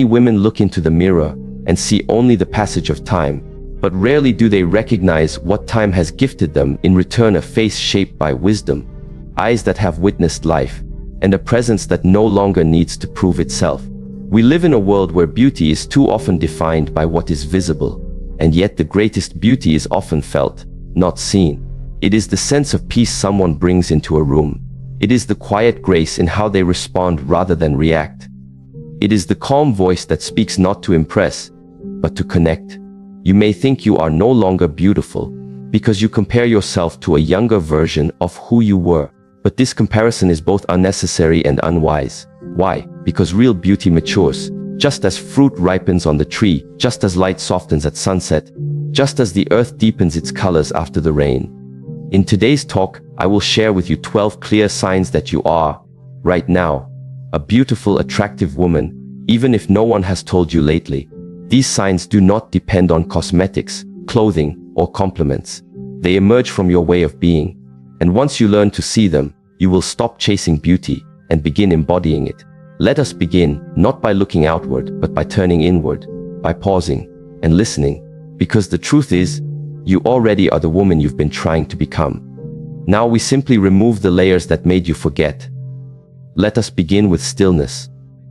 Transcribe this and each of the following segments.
Many women look into the mirror and see only the passage of time, but rarely do they recognize what time has gifted them in return: a face shaped by wisdom, eyes that have witnessed life, and a presence that no longer needs to prove itself. We live in a world where beauty is too often defined by what is visible, and yet the greatest beauty is often felt, not seen. It is the sense of peace someone brings into a room. It is the quiet grace in how they respond rather than react. It is the calm voice that speaks not to impress, but to connect. You may think you are no longer beautiful because you compare yourself to a younger version of who you were. But this comparison is both unnecessary and unwise. Why? Because real beauty matures, just as fruit ripens on the tree, just as light softens at sunset, just as the earth deepens its colors after the rain. In today's talk, I will share with you 12 clear signs that you are, right now, a beautiful, attractive woman, even if no one has told you lately. These signs do not depend on cosmetics, clothing, or compliments. They emerge from your way of being. And once you learn to see them, you will stop chasing beauty and begin embodying it. Let us begin, not by looking outward, but by turning inward, by pausing and listening. Because the truth is, you already are the woman you've been trying to become. Now we simply remove the layers that made you forget. Let us begin with stillness.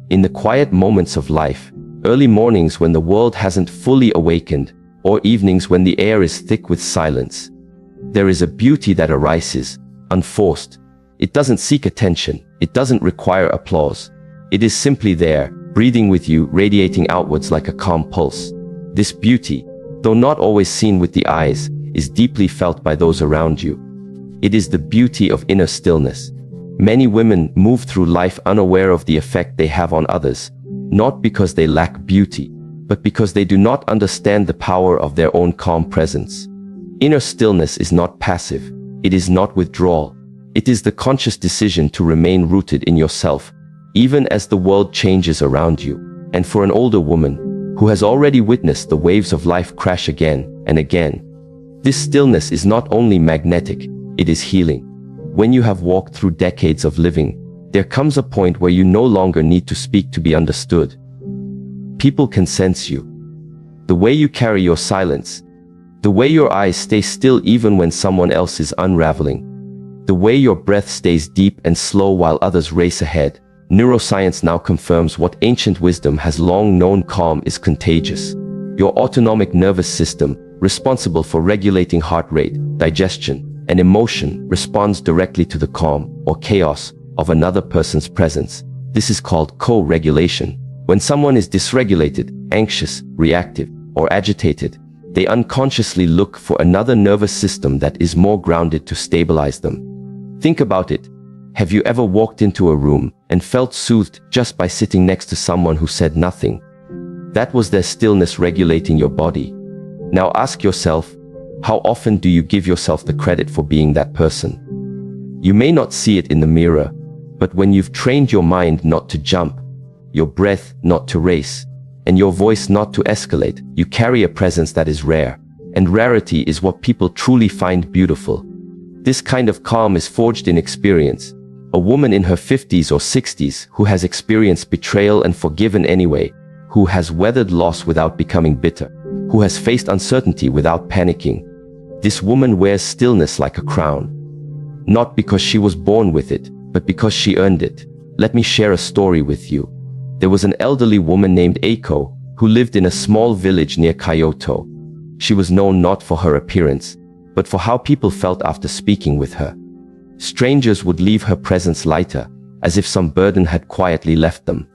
In the quiet moments of life, early mornings when the world hasn't fully awakened, or evenings when the air is thick with silence, there is a beauty that arises, unforced. It doesn't seek attention. It doesn't require applause. It is simply there, breathing with you, radiating outwards like a calm pulse. This beauty, though not always seen with the eyes, is deeply felt by those around you. It is the beauty of inner stillness. Many women move through life unaware of the effect they have on others, not because they lack beauty, but because they do not understand the power of their own calm presence. Inner stillness is not passive. It is not withdrawal. It is the conscious decision to remain rooted in yourself, even as the world changes around you. And for an older woman, who has already witnessed the waves of life crash again and again, this stillness is not only magnetic, it is healing. When you have walked through decades of living, there comes a point where you no longer need to speak to be understood. People can sense you. The way you carry your silence, the way your eyes stay still even when someone else is unraveling, the way your breath stays deep and slow while others race ahead. Neuroscience now confirms what ancient wisdom has long known: calm is contagious. Your autonomic nervous system, responsible for regulating heart rate, digestion, and emotion, responds directly to the calm or chaos of another person's presence. This is called co-regulation. When someone is dysregulated, anxious, reactive, or agitated, they unconsciously look for another nervous system that is more grounded to stabilize them. Think about it. Have you ever walked into a room and felt soothed just by sitting next to someone who said nothing? That was their stillness regulating your body. Now ask yourself, how often do you give yourself the credit for being that person? You may not see it in the mirror, but when you've trained your mind not to jump, your breath not to race, and your voice not to escalate, you carry a presence that is rare. And rarity is what people truly find beautiful. This kind of calm is forged in experience. A woman in her 50s or 60s who has experienced betrayal and forgiven anyway, who has weathered loss without becoming bitter, who has faced uncertainty without panicking. This woman wears stillness like a crown. Not because she was born with it, but because she earned it. Let me share a story with you. There was an elderly woman named Eiko who lived in a small village near Kyoto. She was known not for her appearance, but for how people felt after speaking with her. Strangers would leave her presence lighter, as if some burden had quietly left them.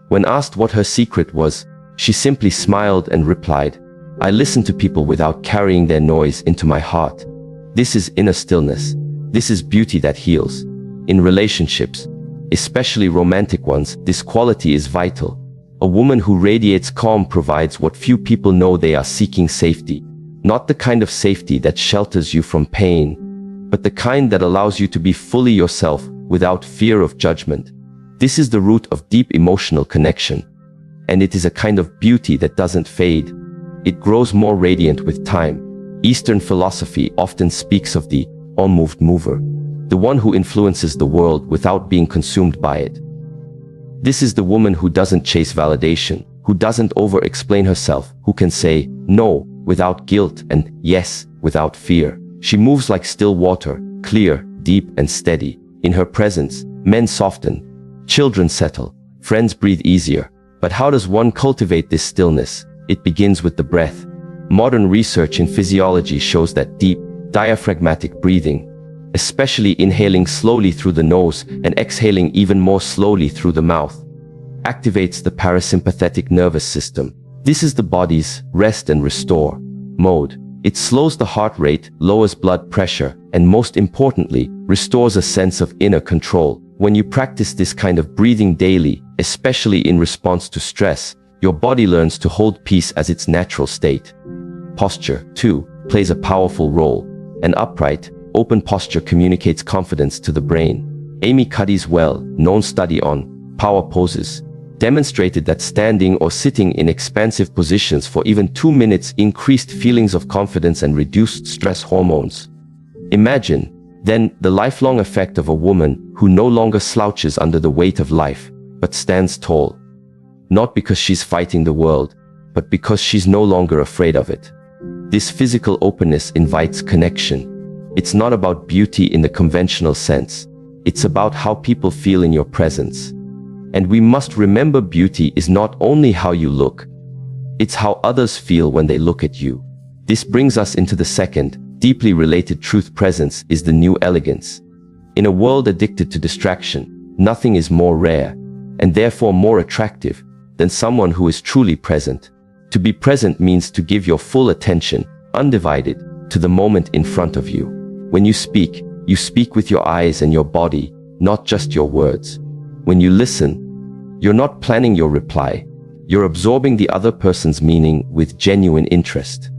When asked what her secret was, she simply smiled and replied, "I listen to people without carrying their noise into my heart." This is inner stillness. This is beauty that heals. In relationships, especially romantic ones, this quality is vital. A woman who radiates calm provides what few people know: they are seeking safety. Not the kind of safety that shelters you from pain, but the kind that allows you to be fully yourself without fear of judgment. This is the root of deep emotional connection. And it is a kind of beauty that doesn't fade. It grows more radiant with time. Eastern philosophy often speaks of the unmoved mover, the one who influences the world without being consumed by it. This is the woman who doesn't chase validation, who doesn't over-explain herself, who can say no without guilt and yes without fear. She moves like still water, clear, deep and steady. In her presence, men soften, children settle, friends breathe easier. But how does one cultivate this stillness? It begins with the breath. Modern research in physiology shows that deep, diaphragmatic breathing, especially inhaling slowly through the nose and exhaling even more slowly through the mouth, activates the parasympathetic nervous system. This is the body's rest and restore mode. It slows the heart rate, lowers blood pressure, and most importantly, restores a sense of inner control. When you practice this kind of breathing daily, especially in response to stress, your body learns to hold peace as its natural state. Posture, too, plays a powerful role. An upright, open posture communicates confidence to the brain. Amy Cuddy's well-known study on power poses demonstrated that standing or sitting in expansive positions for even 2 minutes increased feelings of confidence and reduced stress hormones. Imagine, then, the lifelong effect of a woman who no longer slouches under the weight of life, but stands tall. Not because she's fighting the world, but because she's no longer afraid of it. This physical openness invites connection. It's not about beauty in the conventional sense. It's about how people feel in your presence. And we must remember beauty is not only how you look, it's how others feel when they look at you. This brings us into the second, deeply related truth. Presence is the new elegance. In a world addicted to distraction, nothing is more rare, and therefore more attractive, than someone who is truly present. To be present means to give your full attention, undivided, to the moment in front of you. When you speak with your eyes and your body, not just your words. When you listen, you're not planning your reply. You're absorbing the other person's meaning with genuine interest.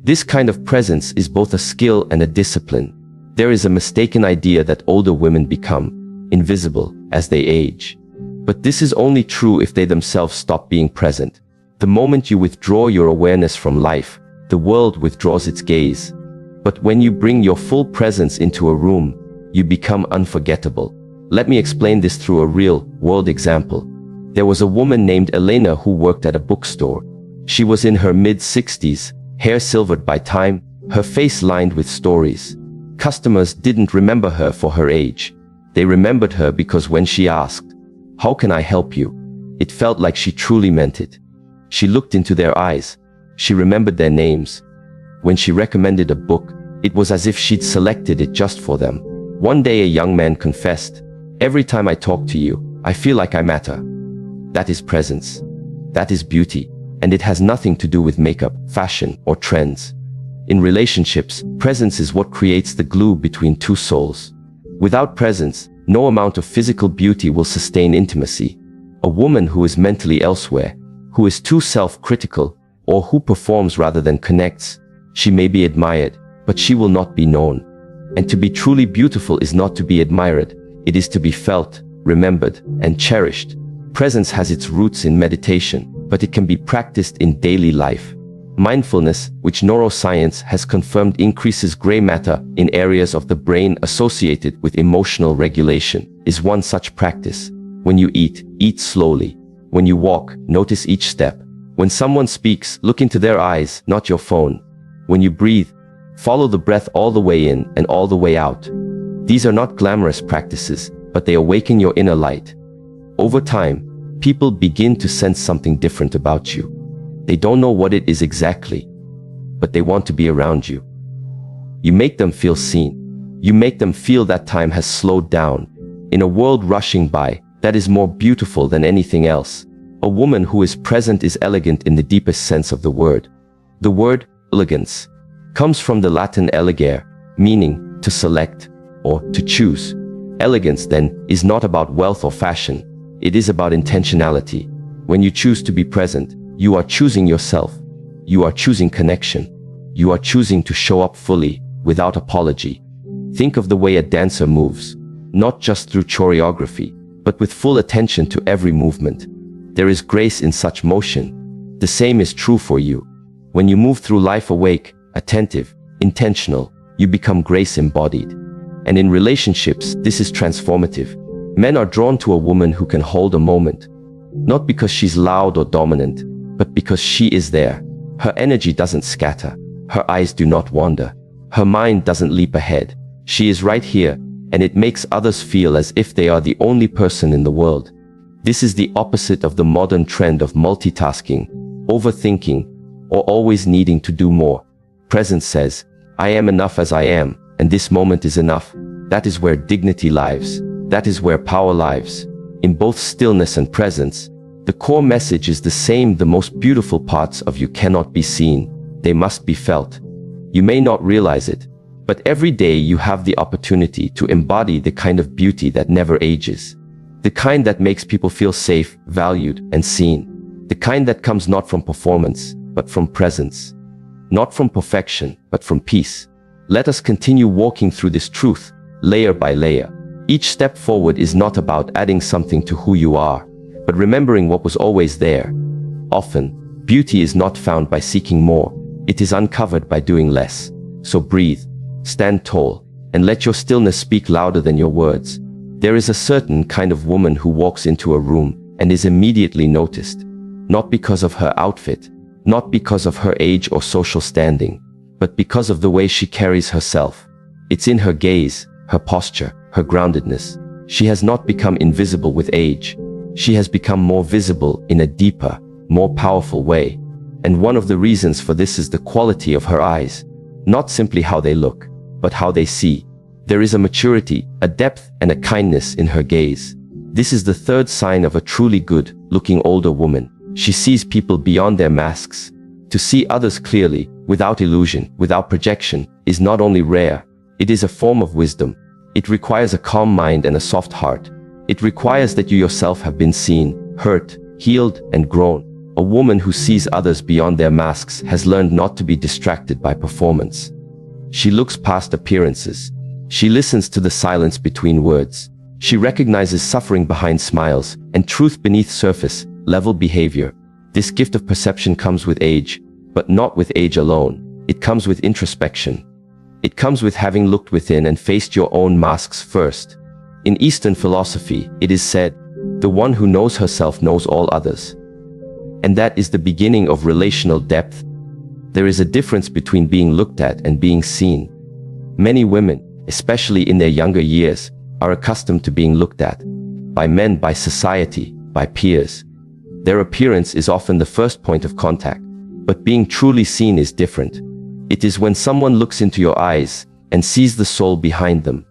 This kind of presence is both a skill and a discipline. There is a mistaken idea that older women become invisible as they age. But this is only true if they themselves stop being present. The moment you withdraw your awareness from life, the world withdraws its gaze. But when you bring your full presence into a room, you become unforgettable. Let me explain this through a real-world example. There was a woman named Elena who worked at a bookstore. She was in her mid-60s, hair silvered by time, her face lined with stories. Customers didn't remember her for her age. They remembered her because when she asked, "How can I help you?" it felt like she truly meant it. She looked into their eyes. She remembered their names. When she recommended a book, it was as if she'd selected it just for them. One day a young man confessed, "Every time I talk to you, I feel like I matter." That is presence. That is beauty. And it has nothing to do with makeup, fashion, or trends. In relationships, presence is what creates the glue between two souls. Without presence, no amount of physical beauty will sustain intimacy. A woman who is mentally elsewhere, who is too self-critical, or who performs rather than connects, she may be admired, but she will not be known. And to be truly beautiful is not to be admired, it is to be felt, remembered, and cherished. Presence has its roots in meditation, but it can be practiced in daily life. Mindfulness, which neuroscience has confirmed increases gray matter in areas of the brain associated with emotional regulation, is one such practice. When you eat, eat slowly. When you walk, notice each step. When someone speaks, look into their eyes, not your phone. When you breathe, follow the breath all the way in and all the way out. These are not glamorous practices, but they awaken your inner light. Over time, people begin to sense something different about you. They don't know what it is exactly, but they want to be around you. You make them feel seen. You make them feel that time has slowed down. In a world rushing by, that is more beautiful than anything else. A woman who is present is elegant in the deepest sense of the word. The word elegance comes from the Latin elegere, meaning to select or to choose. Elegance, then, is not about wealth or fashion. It is about intentionality. When you choose to be present, you are choosing yourself. You are choosing connection. You are choosing to show up fully, without apology. Think of the way a dancer moves, not just through choreography, but with full attention to every movement. There is grace in such motion. The same is true for you. When you move through life awake, attentive, intentional, you become grace embodied. And in relationships, this is transformative. Men are drawn to a woman who can hold a moment, not because she's loud or dominant, but because she is there. Her energy doesn't scatter. Her eyes do not wander. Her mind doesn't leap ahead. She is right here, and it makes others feel as if they are the only person in the world. This is the opposite of the modern trend of multitasking, overthinking, or always needing to do more. Presence says, I am enough as I am, and this moment is enough. That is where dignity lives. That is where power lives. In both stillness and presence, the core message is the same. The most beautiful parts of you cannot be seen. They must be felt. You may not realize it, but every day you have the opportunity to embody the kind of beauty that never ages. The kind that makes people feel safe, valued, and seen. The kind that comes not from performance, but from presence. Not from perfection, but from peace. Let us continue walking through this truth, layer by layer. Each step forward is not about adding something to who you are, but remembering what was always there. Often, beauty is not found by seeking more. It is uncovered by doing less. So breathe, stand tall, and let your stillness speak louder than your words. There is a certain kind of woman who walks into a room and is immediately noticed. Not because of her outfit, not because of her age or social standing, but because of the way she carries herself. It's in her gaze, her posture, her groundedness. She has not become invisible with age. She has become more visible in a deeper, more powerful way. And one of the reasons for this is the quality of her eyes. Not simply how they look, but how they see. There is a maturity, a depth, and a kindness in her gaze. This is the third sign of a truly good-looking older woman. She sees people beyond their masks. To see others clearly, without illusion, without projection, is not only rare, it is a form of wisdom. It requires a calm mind and a soft heart. It requires that you yourself have been seen, hurt, healed, and grown. A woman who sees others beyond their masks has learned not to be distracted by performance. She looks past appearances. She listens to the silence between words. She recognizes suffering behind smiles and truth beneath surface level behavior. This gift of perception comes with age, but not with age alone. It comes with introspection. It comes with having looked within and faced your own masks first. In Eastern philosophy, it is said, the one who knows herself knows all others. And that is the beginning of relational depth. There is a difference between being looked at and being seen. Many women, especially in their younger years, are accustomed to being looked at. By men, by society, by peers. Their appearance is often the first point of contact. But being truly seen is different. It is when someone looks into your eyes and sees the soul behind them.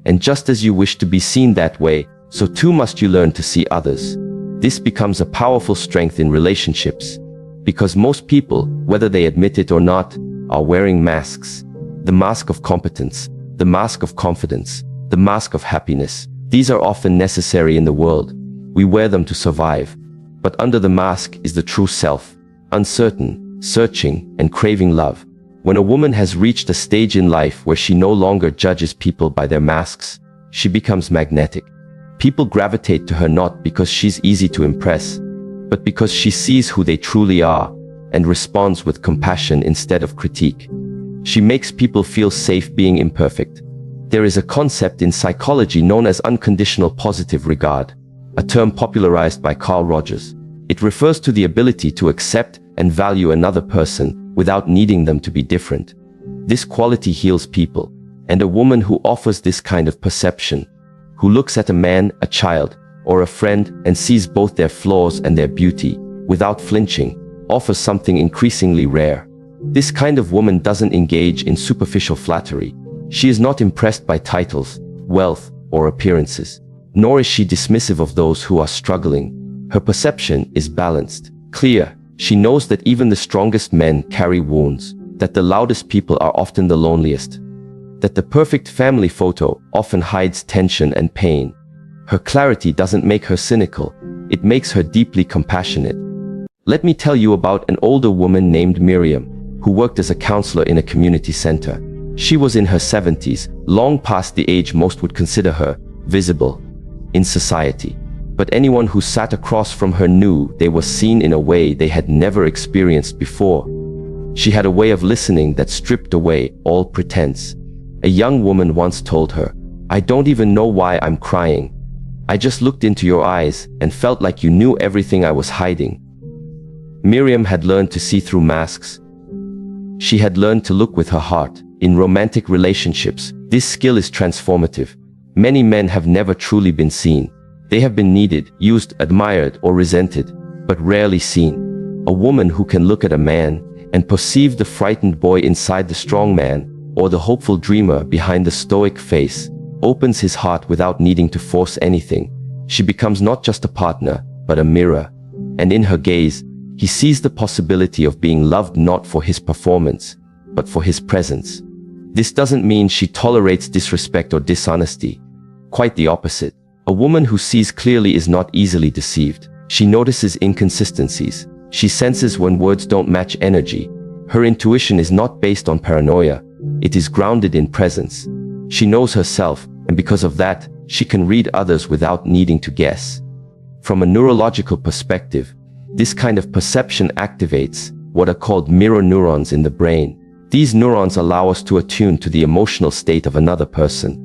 And just as you wish to be seen that way, so too must you learn to see others. This becomes a powerful strength in relationships. Because most people, whether they admit it or not, are wearing masks. The mask of competence, the mask of confidence, the mask of happiness. These are often necessary in the world. We wear them to survive. But under the mask is the true self, uncertain, searching, and craving love. When a woman has reached a stage in life where she no longer judges people by their masks, she becomes magnetic. People gravitate to her not because she's easy to impress, but because she sees who they truly are and responds with compassion instead of critique. She makes people feel safe being imperfect. There is a concept in psychology known as unconditional positive regard, a term popularized by Carl Rogers. It refers to the ability to accept and value another person without needing them to be different. This quality heals people, and a woman who offers this kind of perception, who looks at a man, a child, or a friend and sees both their flaws and their beauty, without flinching, offers something increasingly rare. This kind of woman doesn't engage in superficial flattery. She is not impressed by titles, wealth, or appearances, nor is she dismissive of those who are struggling. Her perception is balanced, clear. She knows that even the strongest men carry wounds, that the loudest people are often the loneliest, that the perfect family photo often hides tension and pain. Her clarity doesn't make her cynical, it makes her deeply compassionate. Let me tell you about an older woman named Miriam, who worked as a counselor in a community center. She was in her 70s, long past the age most would consider her visible in society. But anyone who sat across from her knew they were seen in a way they had never experienced before. She had a way of listening that stripped away all pretense. A young woman once told her, "I don't even know why I'm crying. I just looked into your eyes and felt like you knew everything I was hiding. Miriam had learned to see through masks. She had learned to look with her heart. In romantic relationships, this skill is transformative. Many men have never truly been seen. They have been needed, used, admired, or resented, but rarely seen. A woman who can look at a man and perceive the frightened boy inside the strong man, or the hopeful dreamer behind the stoic face, opens his heart without needing to force anything. She becomes not just a partner, but a mirror. And in her gaze, he sees the possibility of being loved not for his performance, but for his presence. This doesn't mean she tolerates disrespect or dishonesty. Quite the opposite. A woman who sees clearly is not easily deceived. She notices inconsistencies. She senses when words don't match energy. Her intuition is not based on paranoia. It is grounded in presence. She knows herself, and because of that, she can read others without needing to guess. From a neurological perspective, this kind of perception activates what are called mirror neurons in the brain. These neurons allow us to attune to the emotional state of another person.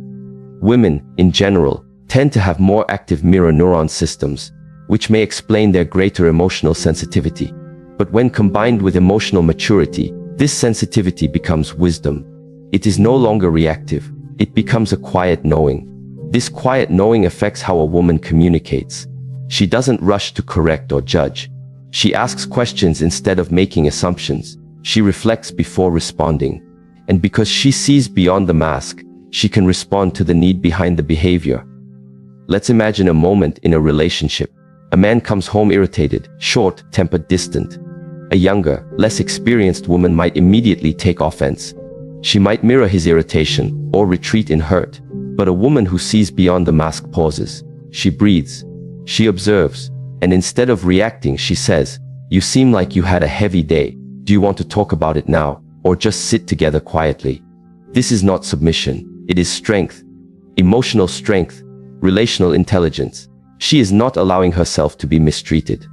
Women, in general, tend to have more active mirror neuron systems, which may explain their greater emotional sensitivity. But when combined with emotional maturity, this sensitivity becomes wisdom. It is no longer reactive. It becomes a quiet knowing. This quiet knowing affects how a woman communicates. She doesn't rush to correct or judge. She asks questions instead of making assumptions. She reflects before responding. And because she sees beyond the mask, she can respond to the need behind the behavior. Let's imagine a moment in a relationship. A man comes home irritated, short-tempered, distant. A younger, less experienced woman might immediately take offense. She might mirror his irritation or retreat in hurt. But a woman who sees beyond the mask pauses. She breathes. She observes. And instead of reacting, she says, "You seem like you had a heavy day. Do you want to talk about it now, or just sit together quietly?" This is not submission. It is strength. Emotional strength. Relational intelligence. She is not allowing herself to be mistreated.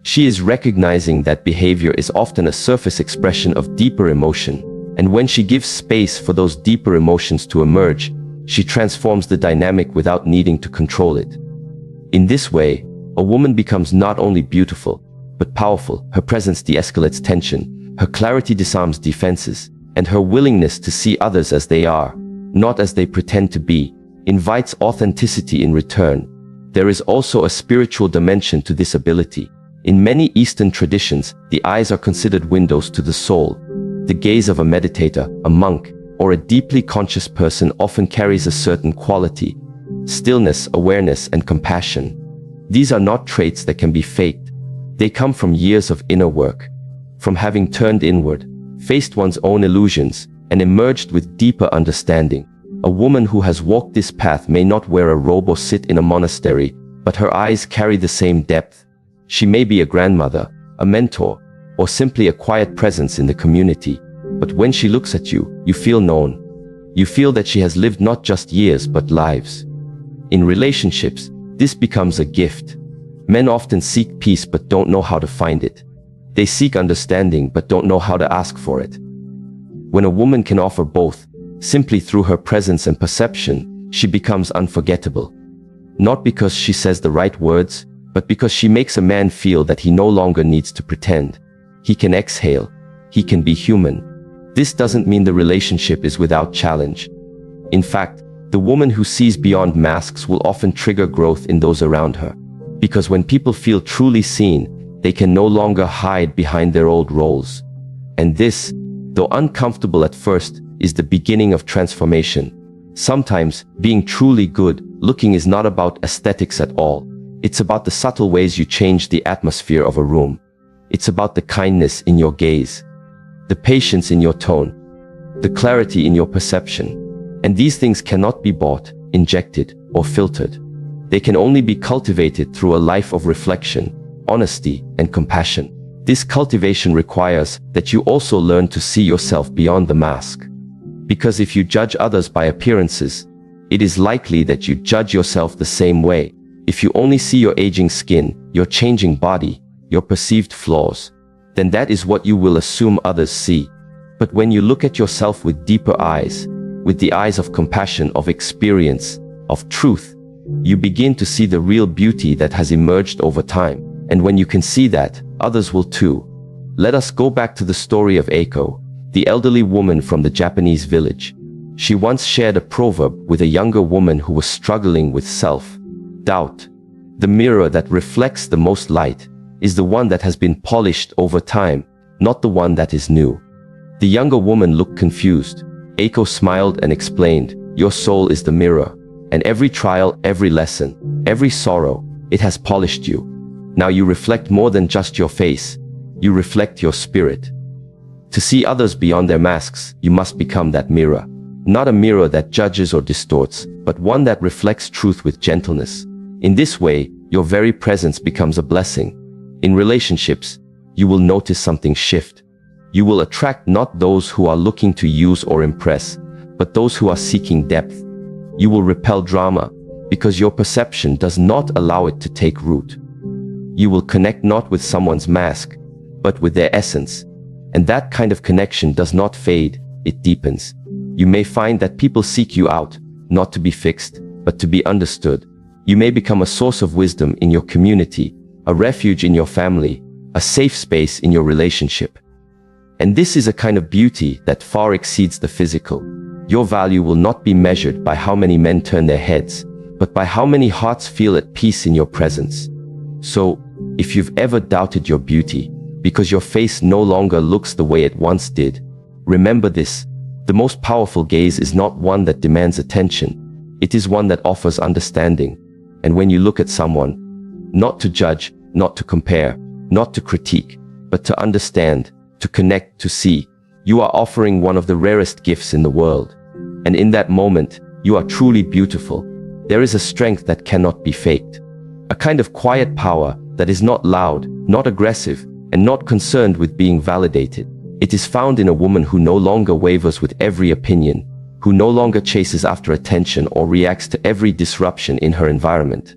She is recognizing that behavior is often a surface expression of deeper emotion. And when she gives space for those deeper emotions to emerge, she transforms the dynamic without needing to control it. In this way, a woman becomes not only beautiful, but powerful. Her presence de-escalates tension, her clarity disarms defenses, and her willingness to see others as they are, not as they pretend to be, invites authenticity in return. There is also a spiritual dimension to this ability. In many Eastern traditions, the eyes are considered windows to the soul. The gaze of a meditator, a monk, or a deeply conscious person often carries a certain quality: stillness, awareness, and compassion. These are not traits that can be faked. They come from years of inner work, from having turned inward, faced one's own illusions, and emerged with deeper understanding. A woman who has walked this path may not wear a robe or sit in a monastery, but her eyes carry the same depth. She may be a grandmother, a mentor, or simply a quiet presence in the community. But when she looks at you, you feel known. You feel that she has lived not just years, but lives. In relationships, this becomes a gift. Men often seek peace but don't know how to find it. They seek understanding but don't know how to ask for it. When a woman can offer both, simply through her presence and perception, she becomes unforgettable. Not because she says the right words, but because she makes a man feel that he no longer needs to pretend. He can exhale. He can be human. This doesn't mean the relationship is without challenge. In fact, the woman who sees beyond masks will often trigger growth in those around her. Because when people feel truly seen, they can no longer hide behind their old roles. And this, though uncomfortable at first, is the beginning of transformation. Sometimes, being truly good looking is not about aesthetics at all. It's about the subtle ways you change the atmosphere of a room. It's about the kindness in your gaze, the patience in your tone, the clarity in your perception. And these things cannot be bought, injected, or filtered. They can only be cultivated through a life of reflection, honesty, and compassion. This cultivation requires that you also learn to see yourself beyond the mask. Because if you judge others by appearances, it is likely that you judge yourself the same way. If you only see your aging skin, your changing body, your perceived flaws, then that is what you will assume others see. But when you look at yourself with deeper eyes, with the eyes of compassion, of experience, of truth, You begin to see the real beauty that has emerged over time. And when you can see that, others will too. Let us go back to the story of Eiko, the elderly woman from the Japanese village. She once shared a proverb with a younger woman who was struggling with self-doubt. The mirror that reflects the most light is the one that has been polished over time, not the one that is new. The younger woman looked confused. Eiko smiled and explained, "Your soul is the mirror, and every trial, every lesson, every sorrow, it has polished you. Now you reflect more than just your face. You reflect your spirit. To see others beyond their masks, you must become that mirror. Not a mirror that judges or distorts, but one that reflects truth with gentleness. In this way, your very presence becomes a blessing. In relationships, you will notice something shift. You will attract not those who are looking to use or impress, but those who are seeking depth. You will repel drama, because your perception does not allow it to take root. You will connect not with someone's mask, but with their essence. And that kind of connection does not fade, it deepens. You may find that people seek you out, not to be fixed, but to be understood. You may become a source of wisdom in your community, a refuge in your family, a safe space in your relationship. And this is a kind of beauty that far exceeds the physical. Your value will not be measured by how many men turn their heads, but by how many hearts feel at peace in your presence. So, if you've ever doubted your beauty, because your face no longer looks the way it once did, remember this: the most powerful gaze is not one that demands attention. It is one that offers understanding. And when you look at someone, not to judge, not to compare, not to critique, but to understand, to connect, to see, you are offering one of the rarest gifts in the world. And in that moment, you are truly beautiful. There is a strength that cannot be faked. A kind of quiet power that is not loud, not aggressive, and not concerned with being validated. It is found in a woman who no longer wavers with every opinion, who no longer chases after attention or reacts to every disruption in her environment.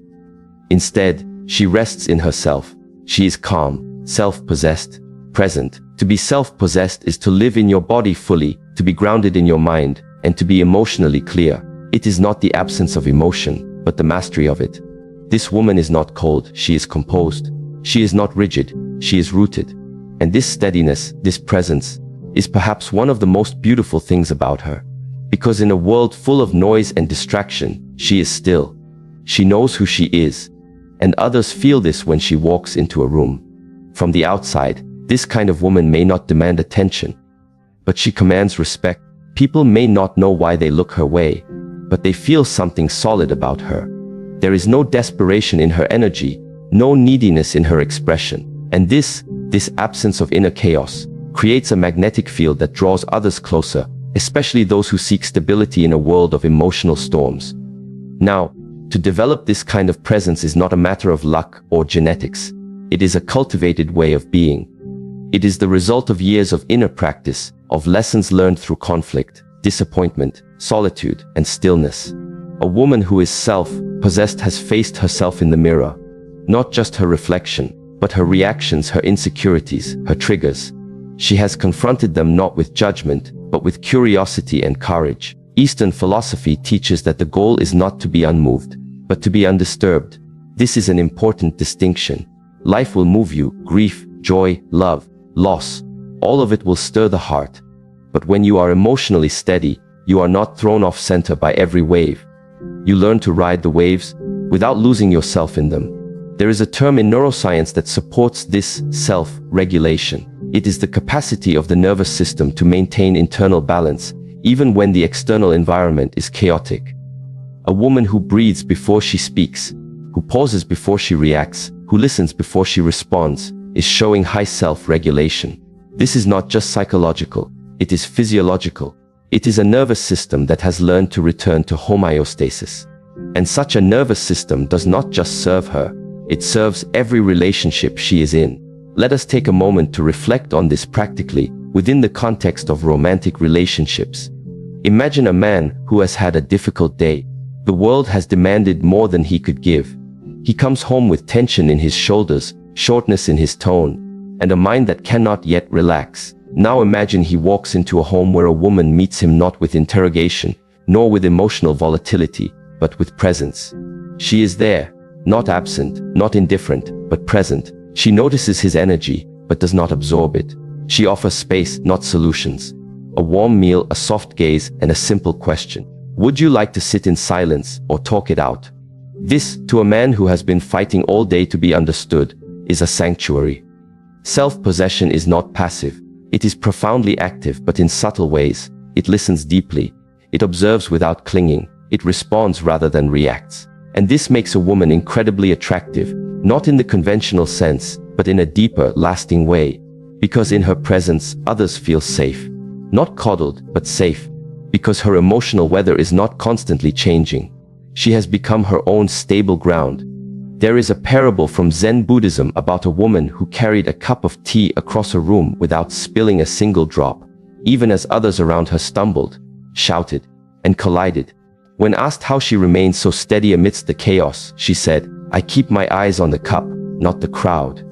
Instead, she rests in herself. She is calm, self-possessed, present. To be self-possessed is to live in your body fully, to be grounded in your mind, and to be emotionally clear. It is not the absence of emotion, but the mastery of it. This woman is not cold, she is composed. She is not rigid, she is rooted. And this steadiness, this presence, is perhaps one of the most beautiful things about her. Because in a world full of noise and distraction, she is still. She knows who she is. And others feel this when she walks into a room. From the outside, this kind of woman may not demand attention, but she commands respect. People may not know why they look her way, but they feel something solid about her. There is no desperation in her energy, no neediness in her expression. And this absence of inner chaos creates a magnetic field that draws others closer, especially those who seek stability in a world of emotional storms. Now, to develop this kind of presence is not a matter of luck or genetics. It is a cultivated way of being. It is the result of years of inner practice, of lessons learned through conflict, disappointment, solitude, and stillness. A woman who is self-possessed has faced herself in the mirror, not just her reflection, but her reactions, her insecurities, her triggers. She has confronted them not with judgment, but with curiosity and courage. Eastern philosophy teaches that the goal is not to be unmoved, but to be undisturbed. This is an important distinction. Life will move you, grief, joy, love, loss. All of it will stir the heart. But when you are emotionally steady, you are not thrown off center by every wave. You learn to ride the waves without losing yourself in them. There is a term in neuroscience that supports this: self-regulation. It is the capacity of the nervous system to maintain internal balance, even when the external environment is chaotic. A woman who breathes before she speaks, who pauses before she reacts, who listens before she responds, is showing high self-regulation. This is not just psychological, it is physiological. It is a nervous system that has learned to return to homeostasis. And such a nervous system does not just serve her, it serves every relationship she is in. Let us take a moment to reflect on this practically, within the context of romantic relationships. Imagine a man who has had a difficult day. The world has demanded more than he could give. He comes home with tension in his shoulders, shortness in his tone, and a mind that cannot yet relax. Now imagine he walks into a home where a woman meets him not with interrogation, nor with emotional volatility, but with presence. She is there, not absent, not indifferent, but present. She notices his energy, but does not absorb it. She offers space, not solutions. A warm meal, a soft gaze, and a simple question. Would you like to sit in silence or talk it out? This, to a man who has been fighting all day to be understood, is a sanctuary. Self-possession is not passive. It is profoundly active, but in subtle ways. It listens deeply. It observes without clinging. It responds rather than reacts. And this makes a woman incredibly attractive, not in the conventional sense, but in a deeper, lasting way. Because in her presence, others feel safe. Not coddled, but safe. Because her emotional weather is not constantly changing. She has become her own stable ground. There is a parable from Zen Buddhism about a woman who carried a cup of tea across a room without spilling a single drop, even as others around her stumbled, shouted, and collided. When asked how she remained so steady amidst the chaos, she said, "I keep my eyes on the cup, not the crowd."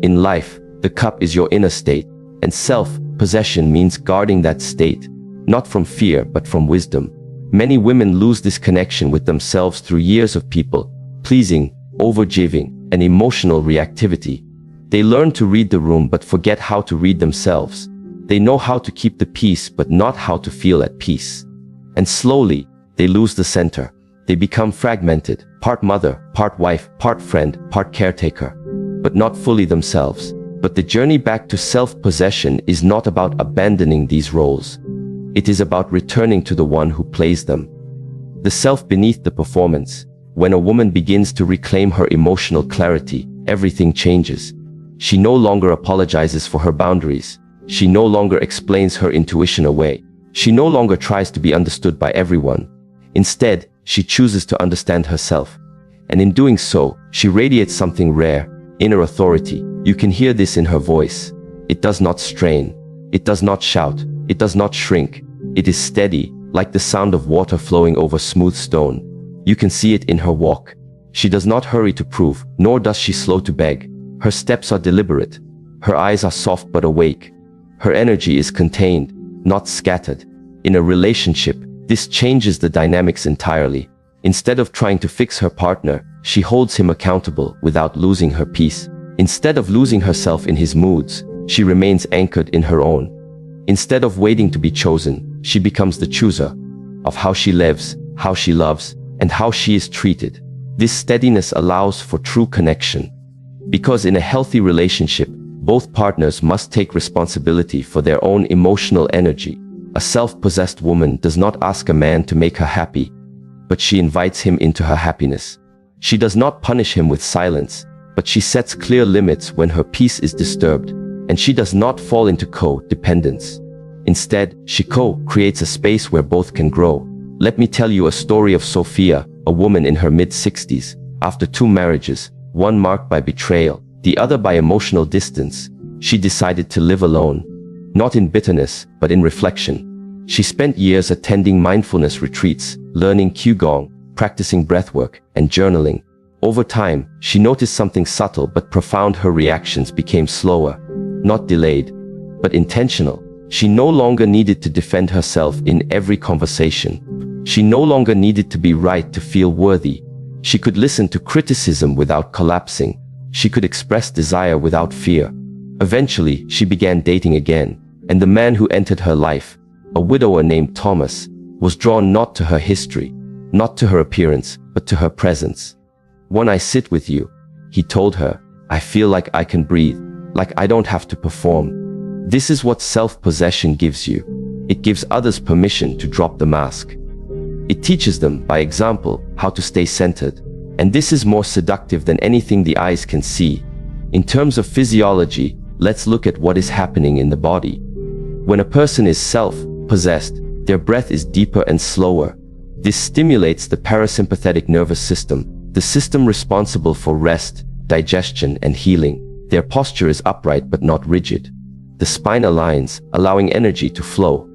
In life, the cup is your inner state, and self-possession means guarding that state, not from fear but from wisdom. Many women lose this connection with themselves through years of people pleasing, overgiving, and emotional reactivity. They learn to read the room but forget how to read themselves. They know how to keep the peace but not how to feel at peace. And slowly, they lose the center. They become fragmented, part mother, part wife, part friend, part caretaker, but not fully themselves. But the journey back to self-possession is not about abandoning these roles. It is about returning to the one who plays them. The self beneath the performance. When a woman begins to reclaim her emotional clarity, everything changes. She no longer apologizes for her boundaries. She no longer explains her intuition away. She no longer tries to be understood by everyone. Instead, she chooses to understand herself. And in doing so, she radiates something rare, inner authority. You can hear this in her voice. It does not strain. It does not shout. It does not shrink. It is steady, like the sound of water flowing over smooth stone. You can see it in her walk. She does not hurry to prove, nor does she slow to beg. Her steps are deliberate. Her eyes are soft but awake. Her energy is contained, not scattered. In a relationship, this changes the dynamics entirely. Instead of trying to fix her partner, she holds him accountable without losing her peace. Instead of losing herself in his moods, she remains anchored in her own. Instead of waiting to be chosen, she becomes the chooser of how she lives, how she loves, and how she is treated. This steadiness allows for true connection. Because in a healthy relationship, both partners must take responsibility for their own emotional energy. A self-possessed woman does not ask a man to make her happy, but she invites him into her happiness. She does not punish him with silence, but she sets clear limits when her peace is disturbed, and she does not fall into co-dependence. Instead, she co-creates a space where both can grow. Let me tell you a story of Sophia, a woman in her mid-60s. After 2 marriages, one marked by betrayal, the other by emotional distance, she decided to live alone. Not in bitterness, but in reflection. She spent years attending mindfulness retreats, learning Qigong, practicing breathwork, and journaling. Over time, she noticed something subtle but profound. Her reactions became slower, not delayed, but intentional. She no longer needed to defend herself in every conversation. She no longer needed to be right to feel worthy. She could listen to criticism without collapsing. She could express desire without fear. Eventually, she began dating again, and the man who entered her life, a widower named Thomas, was drawn not to her history, not to her appearance, but to her presence. "When I sit with you," he told her, "I feel like I can breathe, like I don't have to perform." This is what self-possession gives you. It gives others permission to drop the mask. It teaches them, by example, how to stay centered. And this is more seductive than anything the eyes can see. In terms of physiology, let's look at what is happening in the body. When a person is self-possessed, their breath is deeper and slower. This stimulates the parasympathetic nervous system, the system responsible for rest, digestion, and healing. Their posture is upright but not rigid. The spine aligns, allowing energy to flow.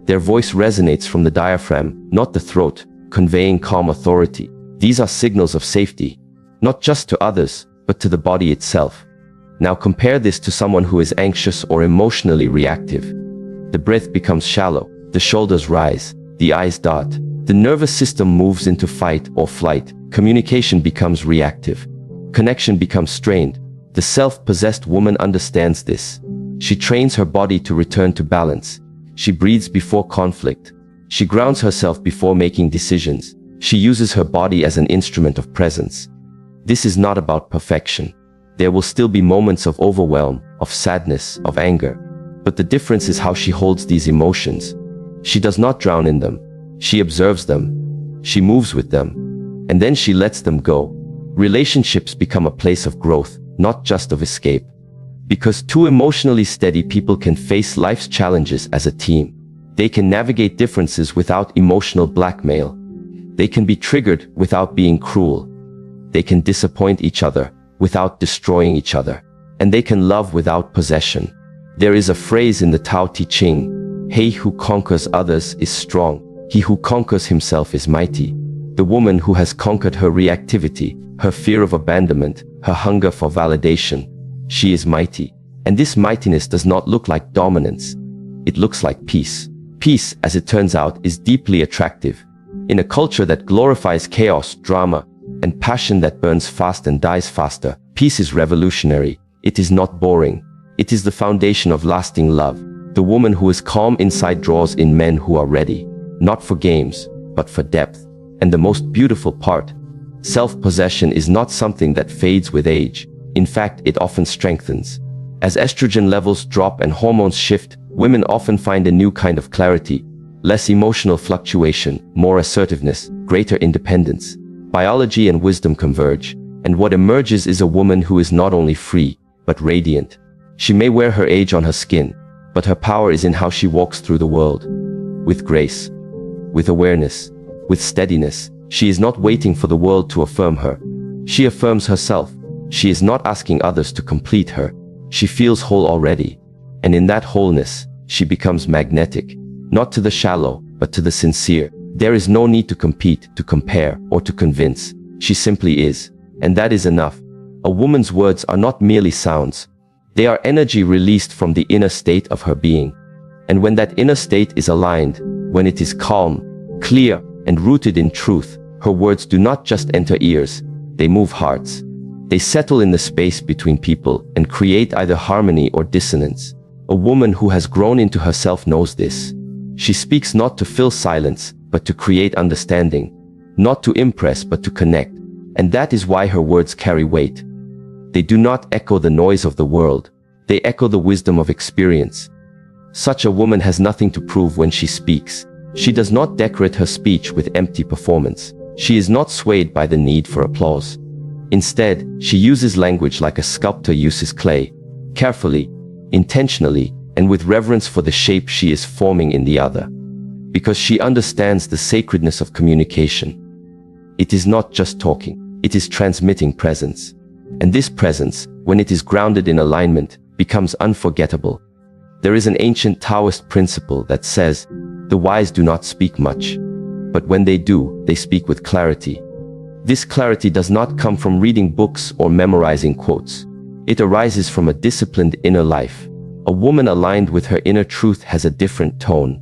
Their voice resonates from the diaphragm, not the throat, conveying calm authority. These are signals of safety, not just to others, but to the body itself. Now compare this to someone who is anxious or emotionally reactive. The breath becomes shallow, the shoulders rise, the eyes dart, The nervous system moves into fight or flight. Communication becomes reactive. Connection becomes strained. The self-possessed woman understands this. She trains her body to return to balance. She breathes before conflict. She grounds herself before making decisions. She uses her body as an instrument of presence. This is not about perfection. There will still be moments of overwhelm, of sadness, of anger. But the difference is how she holds these emotions. She does not drown in them. She observes them. She moves with them. And then she lets them go. Relationships become a place of growth, not just of escape. Because two emotionally steady people can face life's challenges as a team. They can navigate differences without emotional blackmail. They can be triggered without being cruel. They can disappoint each other without destroying each other. And they can love without possession. There is a phrase in the Tao Te Ching, "He who conquers others is strong. He who conquers himself is mighty." The woman who has conquered her reactivity, her fear of abandonment, her hunger for validation, she is mighty. And this mightiness does not look like dominance. It looks like peace. Peace, as it turns out, is deeply attractive. In a culture that glorifies chaos, drama, and passion that burns fast and dies faster, peace is revolutionary. It is not boring. It is the foundation of lasting love. The woman who is calm inside draws in men who are ready, not for games, but for depth. And the most beautiful part, self-possession is not something that fades with age. In fact, it often strengthens. As estrogen levels drop and hormones shift, women often find a new kind of clarity, less emotional fluctuation, more assertiveness, greater independence. Biology and wisdom converge, and what emerges is a woman who is not only free, but radiant. She may wear her age on her skin, but her power is in how she walks through the world. With grace, with awareness, with steadiness. She is not waiting for the world to affirm her. She affirms herself. She is not asking others to complete her. She feels whole already. And in that wholeness, she becomes magnetic. Not to the shallow, but to the sincere. There is no need to compete, to compare, or to convince. She simply is. And that is enough. A woman's words are not merely sounds. They are energy released from the inner state of her being. And when that inner state is aligned, when it is calm, clear, and rooted in truth, her words do not just enter ears, they move hearts. They settle in the space between people and create either harmony or dissonance. A woman who has grown into herself knows this. She speaks not to fill silence, but to create understanding. Not to impress, but to connect. And that is why her words carry weight. They do not echo the noise of the world. They echo the wisdom of experience. Such a woman has nothing to prove when she speaks. She does not decorate her speech with empty performance. She is not swayed by the need for applause. Instead, she uses language like a sculptor uses clay, carefully, intentionally, and with reverence for the shape she is forming in the other. Because she understands the sacredness of communication. It is not just talking, it is transmitting presence. And this presence, when it is grounded in alignment, becomes unforgettable. There is an ancient Taoist principle that says, the wise do not speak much, but when they do, they speak with clarity. This clarity does not come from reading books or memorizing quotes. It arises from a disciplined inner life. A woman aligned with her inner truth has a different tone.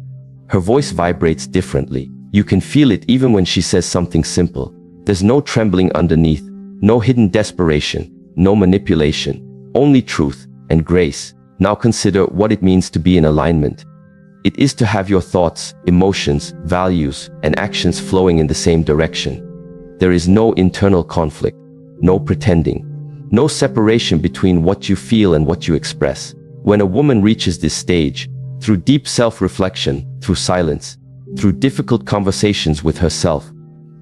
Her voice vibrates differently. You can feel it even when she says something simple. There's no trembling underneath, no hidden desperation, no manipulation, only truth and grace. Now consider what it means to be in alignment. It is to have your thoughts, emotions, values, and actions flowing in the same direction. There is no internal conflict, no pretending, no separation between what you feel and what you express. When a woman reaches this stage, through deep self-reflection, through silence, through difficult conversations with herself,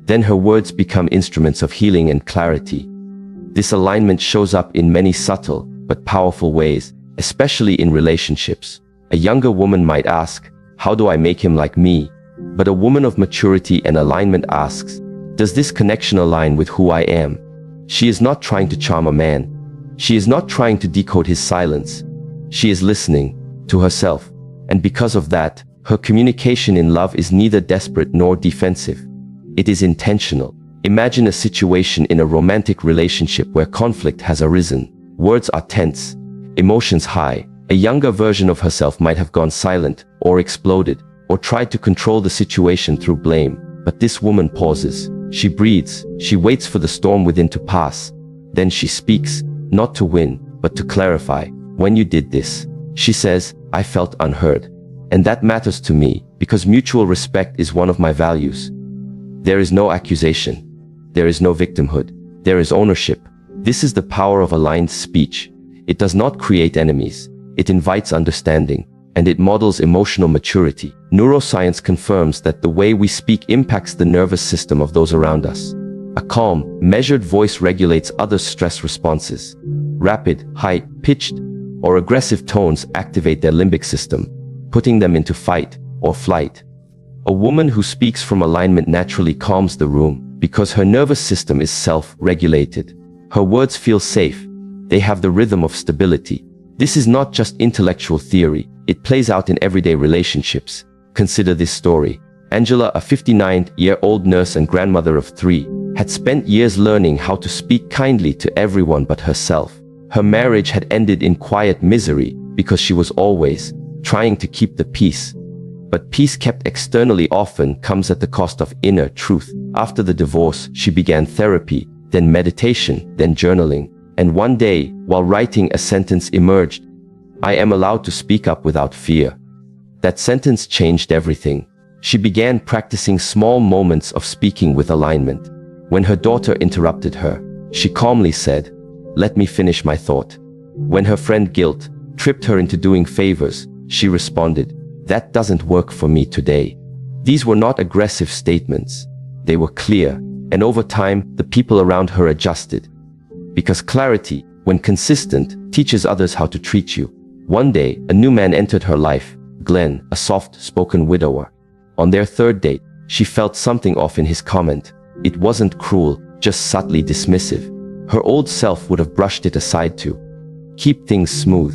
then her words become instruments of healing and clarity. This alignment shows up in many subtle but powerful ways, especially in relationships. A younger woman might ask, how do I make him like me? But a woman of maturity and alignment asks, does this connection align with who I am? She is not trying to charm a man. She is not trying to decode his silence. She is listening to herself. And because of that, her communication in love is neither desperate nor defensive. It is intentional. Imagine a situation in a romantic relationship where conflict has arisen. Words are tense, emotions high. A younger version of herself might have gone silent, or exploded, or tried to control the situation through blame. But this woman pauses. She breathes. She waits for the storm within to pass. Then she speaks, not to win, but to clarify. When you did this, she says, I felt unheard. And that matters to me, because mutual respect is one of my values. There is no accusation. There is no victimhood. There is ownership. This is the power of aligned speech. It does not create enemies. It invites understanding, and it models emotional maturity. Neuroscience confirms that the way we speak impacts the nervous system of those around us. A calm, measured voice regulates others' stress responses. Rapid, high-pitched, or aggressive tones activate their limbic system, putting them into fight or flight. A woman who speaks from alignment naturally calms the room because her nervous system is self-regulated. Her words feel safe. They have the rhythm of stability. This is not just intellectual theory. It plays out in everyday relationships. Consider this story. Angela, a 59-year-old nurse and grandmother of 3, had spent years learning how to speak kindly to everyone but herself. Her marriage had ended in quiet misery because she was always trying to keep the peace. But peace kept externally often comes at the cost of inner truth. After the divorce, she began therapy, then meditation, then journaling. And one day, while writing, a sentence emerged. I am allowed to speak up without fear. That sentence changed everything. She began practicing small moments of speaking with alignment. When her daughter interrupted her, she calmly said, "Let me finish my thought." When her friend guilt tripped her into doing favors, she responded, "That doesn't work for me today." These were not aggressive statements. They were clear, and over time, the people around her adjusted. Because clarity, when consistent, teaches others how to treat you. One day, a new man entered her life, Glenn, a soft-spoken widower. On their third date, she felt something off in his comment. It wasn't cruel, just subtly dismissive. Her old self would have brushed it aside to keep things smooth.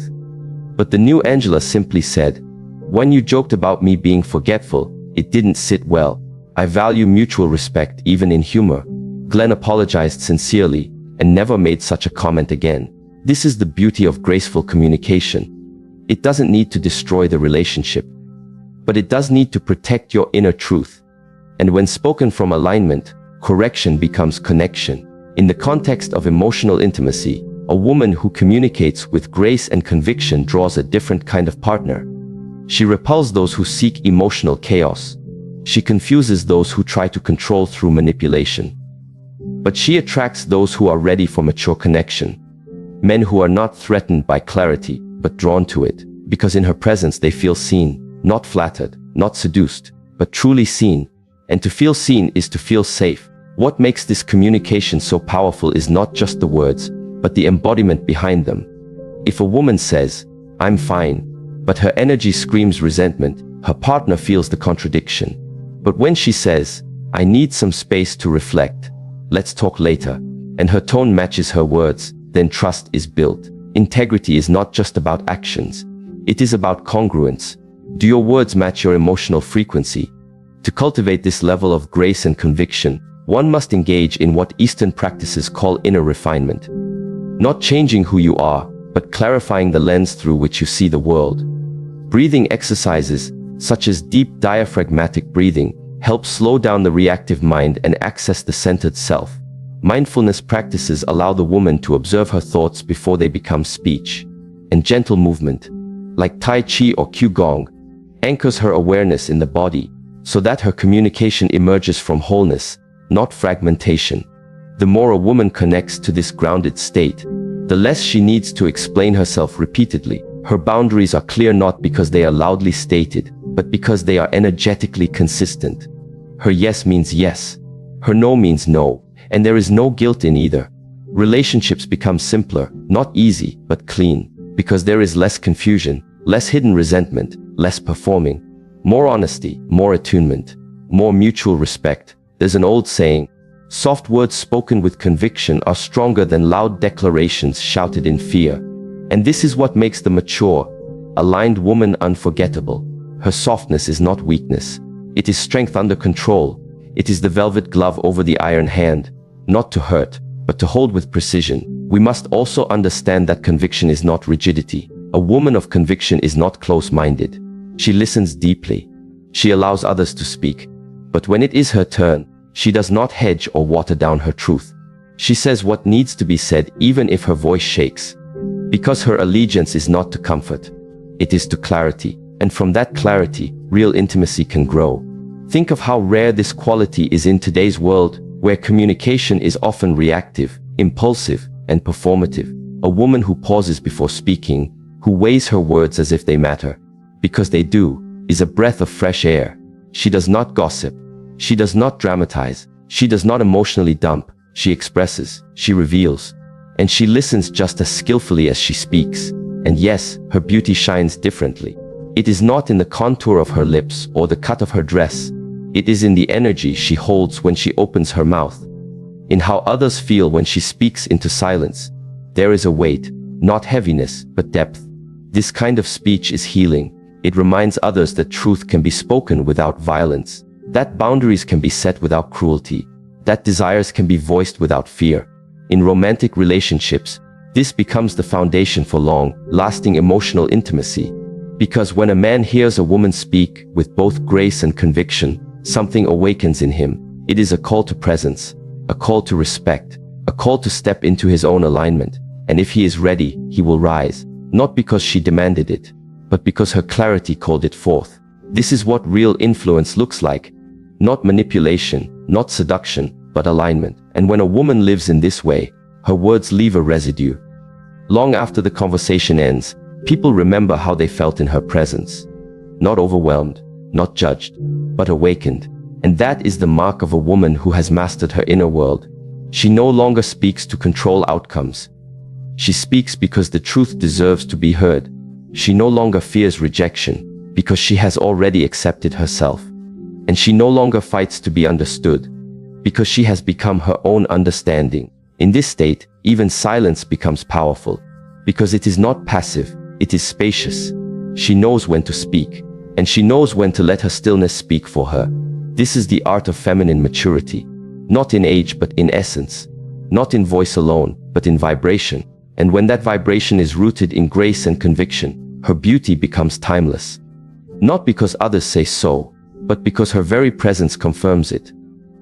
But the new Angela simply said, "When you joked about me being forgetful, it didn't sit well. I value mutual respect even in humor." Glenn apologized sincerely and never made such a comment again. This is the beauty of graceful communication. It doesn't need to destroy the relationship, but it does need to protect your inner truth. And when spoken from alignment, correction becomes connection. In the context of emotional intimacy, a woman who communicates with grace and conviction draws a different kind of partner. She repels those who seek emotional chaos. She confuses those who try to control through manipulation. But she attracts those who are ready for mature connection. Men who are not threatened by clarity, but drawn to it, because in her presence they feel seen, not flattered, not seduced, but truly seen. And to feel seen is to feel safe. What makes this communication so powerful is not just the words, but the embodiment behind them. If a woman says, "I'm fine," but her energy screams resentment, her partner feels the contradiction. But when she says, "I need some space to reflect, let's talk later," and her tone matches her words, then trust is built. Integrity is not just about actions. It is about congruence. Do your words match your emotional frequency? To cultivate this level of grace and conviction, one must engage in what Eastern practices call inner refinement. Not changing who you are, but clarifying the lens through which you see the world. Breathing exercises, such as deep diaphragmatic breathing, help slow down the reactive mind and access the centered self. Mindfulness practices allow the woman to observe her thoughts before they become speech. And gentle movement, like Tai Chi or Qigong, anchors her awareness in the body, so that her communication emerges from wholeness, not fragmentation. The more a woman connects to this grounded state, the less she needs to explain herself repeatedly. Her boundaries are clear not because they are loudly stated, but because they are energetically consistent. Her yes means yes. Her no means no, and there is no guilt in either. Relationships become simpler, not easy, but clean, because there is less confusion, less hidden resentment, less performing, more honesty, more attunement, more mutual respect. There's an old saying, soft words spoken with conviction are stronger than loud declarations shouted in fear. And this is what makes the mature, aligned woman unforgettable. Her softness is not weakness. It is strength under control. It is the velvet glove over the iron hand, not to hurt, but to hold with precision. We must also understand that conviction is not rigidity. A woman of conviction is not close-minded. She listens deeply. She allows others to speak, But when it is her turn, she does not hedge or water down her truth. She says what needs to be said even if her voice shakes. Because her allegiance is not to comfort. It is to clarity. And from that clarity, real intimacy can grow. Think of how rare this quality is in today's world, where communication is often reactive, impulsive, and performative. A woman who pauses before speaking, who weighs her words as if they matter, because they do, is a breath of fresh air. She does not gossip. She does not dramatize. She does not emotionally dump. She expresses. She reveals. And she listens just as skillfully as she speaks. And yes, her beauty shines differently. It is not in the contour of her lips or the cut of her dress. It is in the energy she holds when she opens her mouth. In how others feel when she speaks into silence. There is a weight, not heaviness, but depth. This kind of speech is healing. It reminds others that truth can be spoken without violence, that boundaries can be set without cruelty, that desires can be voiced without fear. In romantic relationships, this becomes the foundation for long-lasting emotional intimacy. Because when a man hears a woman speak with both grace and conviction, something awakens in him. It is a call to presence, a call to respect, a call to step into his own alignment. And if he is ready, he will rise, not because she demanded it, but because her clarity called it forth. This is what real influence looks like. Not manipulation, not seduction, but alignment. And when a woman lives in this way, her words leave a residue. Long after the conversation ends, people remember how they felt in her presence. Not overwhelmed, not judged, but awakened. And that is the mark of a woman who has mastered her inner world. She no longer speaks to control outcomes. She speaks because the truth deserves to be heard. She no longer fears rejection because she has already accepted herself. And she no longer fights to be understood because she has become her own understanding. In this state, even silence becomes powerful because it is not passive, it is spacious. She knows when to speak, and she knows when to let her stillness speak for her. This is the art of feminine maturity, not in age but in essence, not in voice alone, but in vibration. And when that vibration is rooted in grace and conviction, her beauty becomes timeless. Not because others say so, but because her very presence confirms it.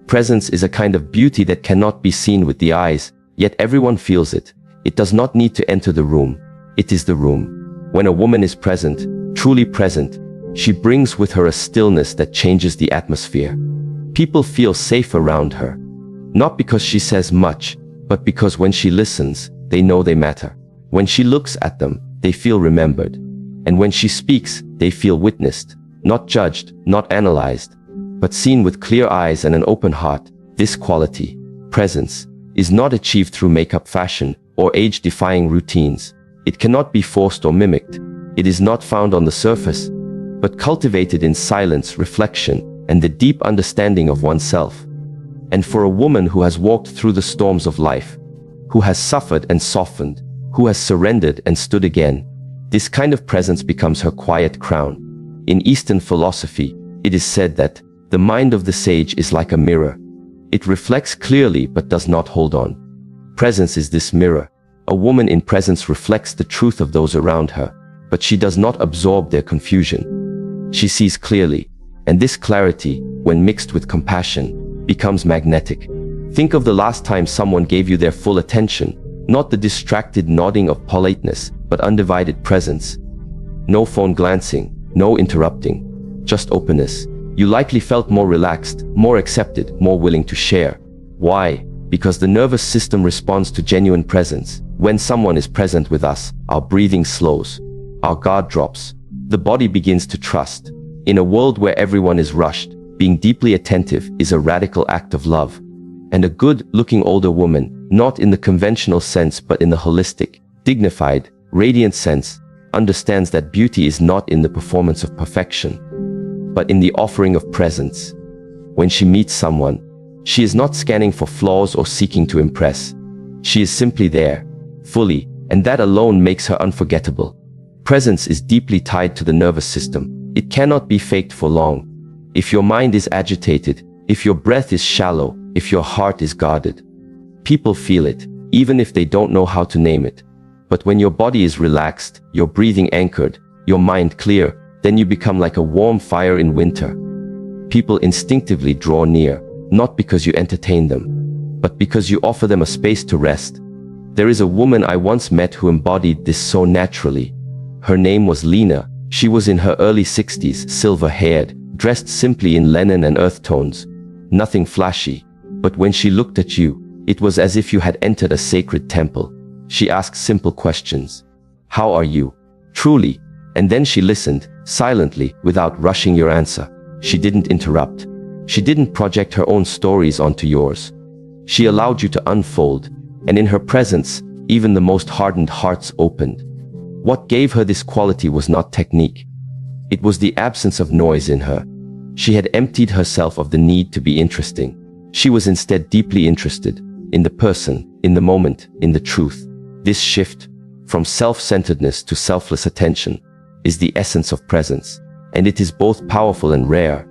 Presence is a kind of beauty that cannot be seen with the eyes, yet everyone feels it. It does not need to enter the room. It is the room. When a woman is present, truly present, she brings with her a stillness that changes the atmosphere. People feel safe around her. Not because she says much, but because when she listens, they know they matter. When she looks at them, they feel remembered. And when she speaks, they feel witnessed, not judged, not analyzed, but seen with clear eyes and an open heart. This quality, presence, is not achieved through makeup, fashion, or age-defying routines. It cannot be forced or mimicked. It is not found on the surface, but cultivated in silence, reflection, and the deep understanding of oneself. And for a woman who has walked through the storms of life, who has suffered and softened, who has surrendered and stood again, this kind of presence becomes her quiet crown. In Eastern philosophy, it is said that the mind of the sage is like a mirror. It reflects clearly but does not hold on. Presence is this mirror. A woman in presence reflects the truth of those around her, but she does not absorb their confusion. She sees clearly, and this clarity, when mixed with compassion, becomes magnetic. Think of the last time someone gave you their full attention, not the distracted nodding of politeness, but undivided presence. No phone glancing, no interrupting, just openness. You likely felt more relaxed, more accepted, more willing to share. Why? Because the nervous system responds to genuine presence. When someone is present with us, our breathing slows, our guard drops, the body begins to trust. In a world where everyone is rushed, being deeply attentive is a radical act of love. And a good-looking older woman, not in the conventional sense but in the holistic, dignified, radiant sense, understands that beauty is not in the performance of perfection, but in the offering of presence. When she meets someone, she is not scanning for flaws or seeking to impress. She is simply there, fully, and that alone makes her unforgettable. Presence is deeply tied to the nervous system. It cannot be faked for long. If your mind is agitated, if your breath is shallow, if your heart is guarded, people feel it, even if they don't know how to name it. But when your body is relaxed, your breathing anchored, your mind clear, then you become like a warm fire in winter. people instinctively draw near, not because you entertain them, but because you offer them a space to rest. There is a woman I once met who embodied this so naturally. Her name was Lena. She was in her early 60s, silver-haired, dressed simply in linen and earth tones. Nothing flashy, but when she looked at you, it was as if you had entered a sacred temple. She asked simple questions. How are you? Truly. And then she listened, silently, without rushing your answer. She didn't interrupt. She didn't project her own stories onto yours. She allowed you to unfold, and in her presence, even the most hardened hearts opened. What gave her this quality was not technique. It was the absence of noise in her. She had emptied herself of the need to be interesting. She was instead deeply interested in the person, in the moment, in the truth. This shift, from self-centeredness to selfless attention, is the essence of presence, and it is both powerful and rare.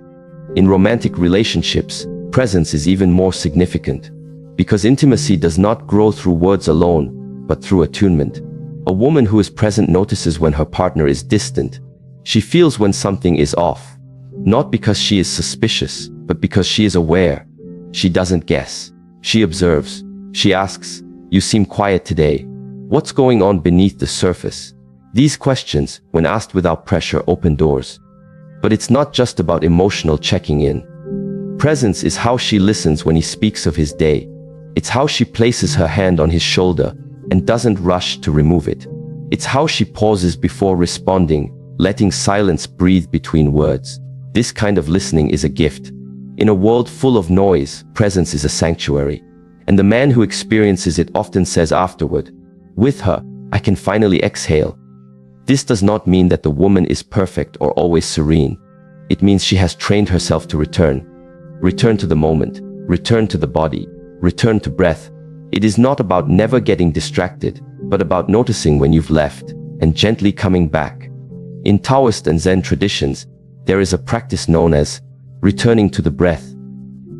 In romantic relationships, presence is even more significant, because intimacy does not grow through words alone, but through attunement. A woman who is present notices when her partner is distant. She feels when something is off, not because she is suspicious, but because she is aware. She doesn't guess. She observes. She asks, "You seem quiet today. What's going on beneath the surface?" These questions, when asked without pressure, open doors. But it's not just about emotional checking in. Presence is how she listens when he speaks of his day. It's how she places her hand on his shoulder and doesn't rush to remove it. It's how she pauses before responding, letting silence breathe between words. This kind of listening is a gift. In a world full of noise, presence is a sanctuary. And the man who experiences it often says afterward, "With her, I can finally exhale." This does not mean that the woman is perfect or always serene. It means she has trained herself to return. Return to the moment, return to the body, return to breath. It is not about never getting distracted, but about noticing when you've left and gently coming back. In Taoist and Zen traditions, there is a practice known as returning to the breath.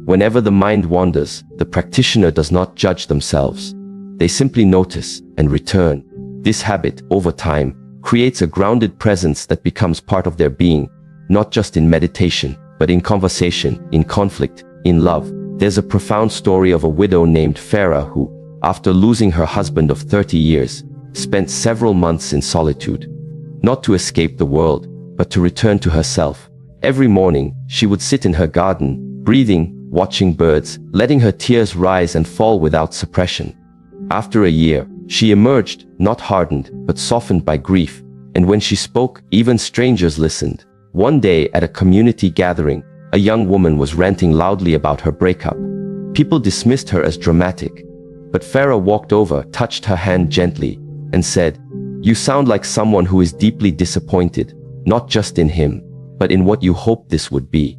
Whenever the mind wanders, the practitioner does not judge themselves. They simply notice and return. This habit, over time, creates a grounded presence that becomes part of their being, not just in meditation, but in conversation, in conflict, in love. There's a profound story of a widow named Farah who, after losing her husband of 30 years, spent several months in solitude. Not to escape the world, but to return to herself. Every morning, she would sit in her garden, breathing, watching birds, letting her tears rise and fall without suppression. After a year, she emerged, not hardened, but softened by grief. And when she spoke, even strangers listened. One day, at a community gathering, a young woman was ranting loudly about her breakup. People dismissed her as dramatic. But Farah walked over, touched her hand gently, and said, "You sound like someone who is deeply disappointed, not just in him, but in what you hoped this would be."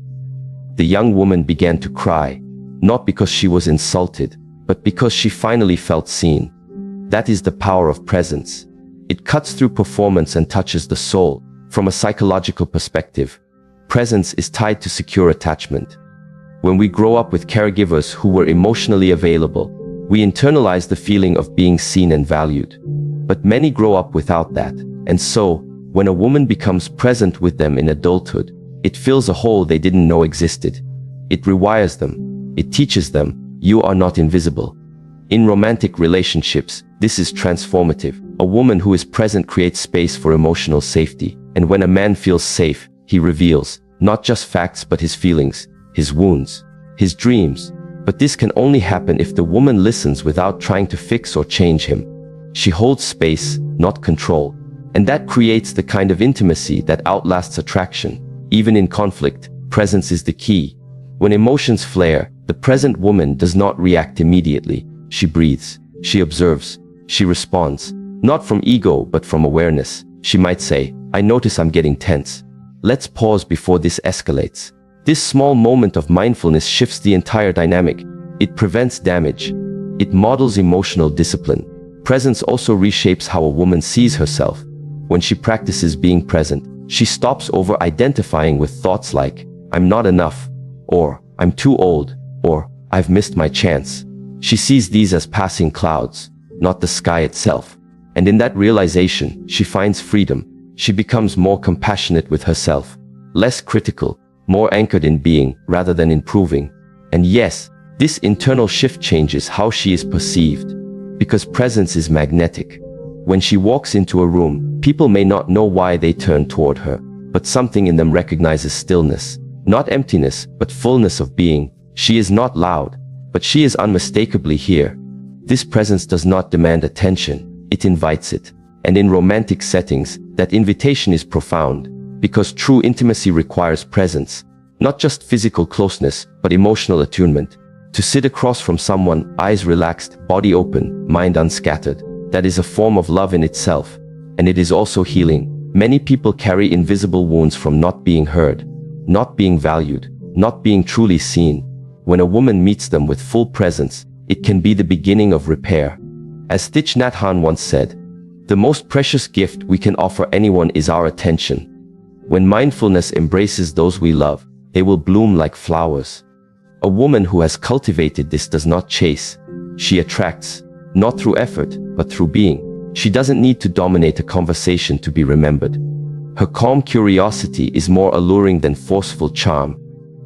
The young woman began to cry, not because she was insulted, but because she finally felt seen. That is the power of presence. It cuts through performance and touches the soul. From a psychological perspective, presence is tied to secure attachment. When we grow up with caregivers who were emotionally available, we internalize the feeling of being seen and valued. But many grow up without that, and so, when a woman becomes present with them in adulthood, it fills a hole they didn't know existed. It rewires them. It teaches them, you are not invisible. In romantic relationships, this is transformative. A woman who is present creates space for emotional safety, and when a man feels safe, he reveals, not just facts but his feelings, his wounds, his dreams. But this can only happen if the woman listens without trying to fix or change him. She holds space, not control. And that creates the kind of intimacy that outlasts attraction. Even in conflict, presence is the key. When emotions flare, the present woman does not react immediately. She breathes, she observes, she responds, not from ego but from awareness. She might say, "I notice I'm getting tense. Let's pause before this escalates." This small moment of mindfulness shifts the entire dynamic. It prevents damage. It models emotional discipline. Presence also reshapes how a woman sees herself. When she practices being present, she stops over-identifying with thoughts like, "I'm not enough," or "I'm too old," or "I've missed my chance." She sees these as passing clouds, not the sky itself. And in that realization, she finds freedom. She becomes more compassionate with herself, less critical, more anchored in being rather than in proving. And yes, this internal shift changes how she is perceived, because presence is magnetic. When she walks into a room, people may not know why they turn toward her, but something in them recognizes stillness, not emptiness, but fullness of being. She is not loud, but she is unmistakably here. This presence does not demand attention, it invites it. And in romantic settings, that invitation is profound, because true intimacy requires presence, not just physical closeness, but emotional attunement. To sit across from someone, eyes relaxed, body open, mind unscattered, that is a form of love in itself, and it is also healing. Many people carry invisible wounds from not being heard, not being valued, not being truly seen. When a woman meets them with full presence, it can be the beginning of repair. As Thich Nhat Hanh once said, the most precious gift we can offer anyone is our attention. When mindfulness embraces those we love, they will bloom like flowers. A woman who has cultivated this does not chase. She attracts, not through effort, but through being. She doesn't need to dominate a conversation to be remembered. Her calm curiosity is more alluring than forceful charm.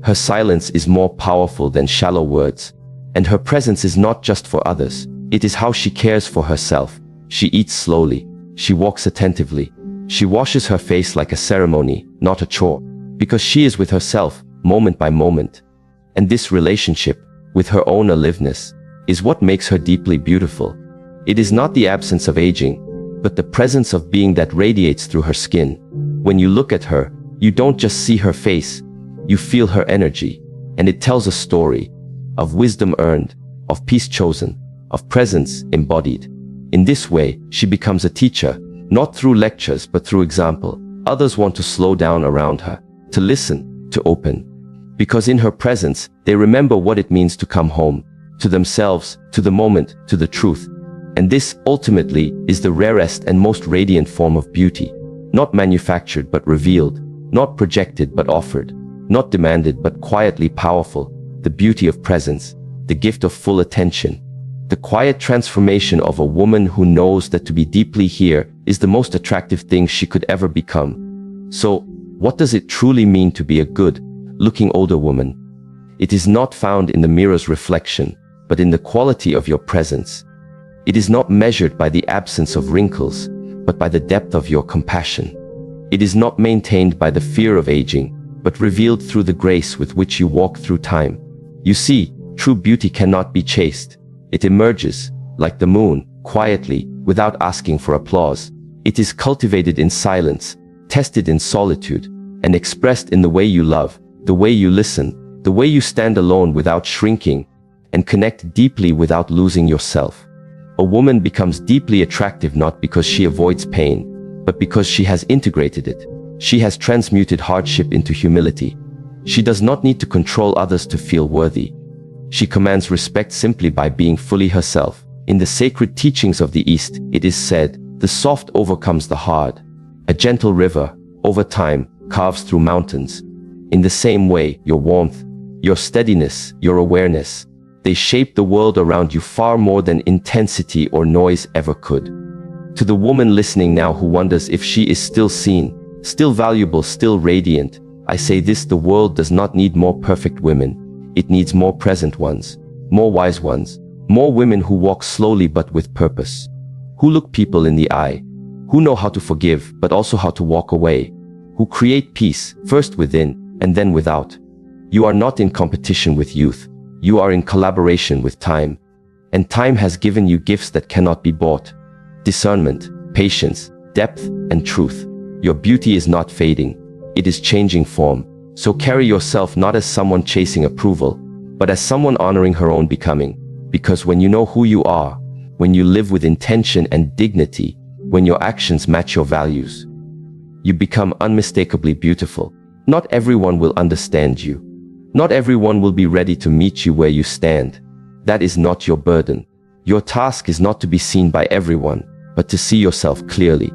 Her silence is more powerful than shallow words. And her presence is not just for others. It is how she cares for herself. She eats slowly. She walks attentively. She washes her face like a ceremony, not a chore. Because she is with herself, moment by moment. And this relationship, with her own aliveness, is what makes her deeply beautiful. It is not the absence of aging, but the presence of being that radiates through her skin. When you look at her, you don't just see her face, you feel her energy. And it tells a story of wisdom earned, of peace chosen, of presence embodied. In this way, she becomes a teacher, not through lectures but through example. Others want to slow down around her, to listen, to open. Because in her presence, they remember what it means to come home, to themselves, to the moment, to the truth. And this, ultimately, is the rarest and most radiant form of beauty. Not manufactured but revealed, not projected but offered, not demanded but quietly powerful. The beauty of presence, the gift of full attention. The quiet transformation of a woman who knows that to be deeply here is the most attractive thing she could ever become. So, what does it truly mean to be a good-looking older woman? It is not found in the mirror's reflection, but in the quality of your presence. It is not measured by the absence of wrinkles, but by the depth of your compassion. It is not maintained by the fear of aging, but revealed through the grace with which you walk through time. You see, true beauty cannot be chased. It emerges, like the moon, quietly, without asking for applause. It is cultivated in silence, tested in solitude, and expressed in the way you love, the way you listen, the way you stand alone without shrinking, and connect deeply without losing yourself. A woman becomes deeply attractive not because she avoids pain, but because she has integrated it. She has transmuted hardship into humility. She does not need to control others to feel worthy. She commands respect simply by being fully herself. In the sacred teachings of the East, it is said, the soft overcomes the hard. A gentle river, over time, carves through mountains. In the same way, your warmth, your steadiness, your awareness, they shape the world around you far more than intensity or noise ever could. To the woman listening now who wonders if she is still seen, still valuable, still radiant, I say this: the world does not need more perfect women. It needs more present ones, more wise ones, more women who walk slowly but with purpose, who look people in the eye, who know how to forgive but also how to walk away, who create peace, first within and then without. You are not in competition with youth. You are in collaboration with time. And time has given you gifts that cannot be bought: discernment, patience, depth, and truth. Your beauty is not fading. It is changing form. So carry yourself not as someone chasing approval, but as someone honoring her own becoming. Because when you know who you are, when you live with intention and dignity, when your actions match your values, you become unmistakably beautiful. Not everyone will understand you. Not everyone will be ready to meet you where you stand. That is not your burden. Your task is not to be seen by everyone, but to see yourself clearly.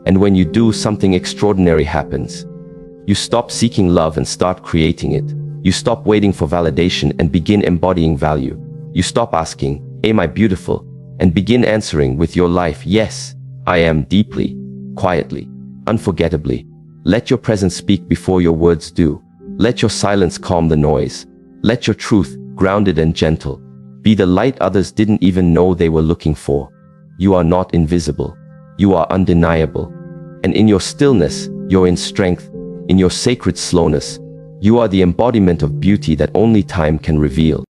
And when you do, something extraordinary happens. You stop seeking love and start creating it. You stop waiting for validation and begin embodying value. You stop asking, "Am I beautiful?" and begin answering with your life, "Yes, I am," deeply, quietly, unforgettably. Let your presence speak before your words do. Let your silence calm the noise. Let your truth, grounded and gentle, be the light others didn't even know they were looking for. You are not invisible. You are undeniable. And in your stillness, you're in strength. In your sacred slowness, you are the embodiment of beauty that only time can reveal.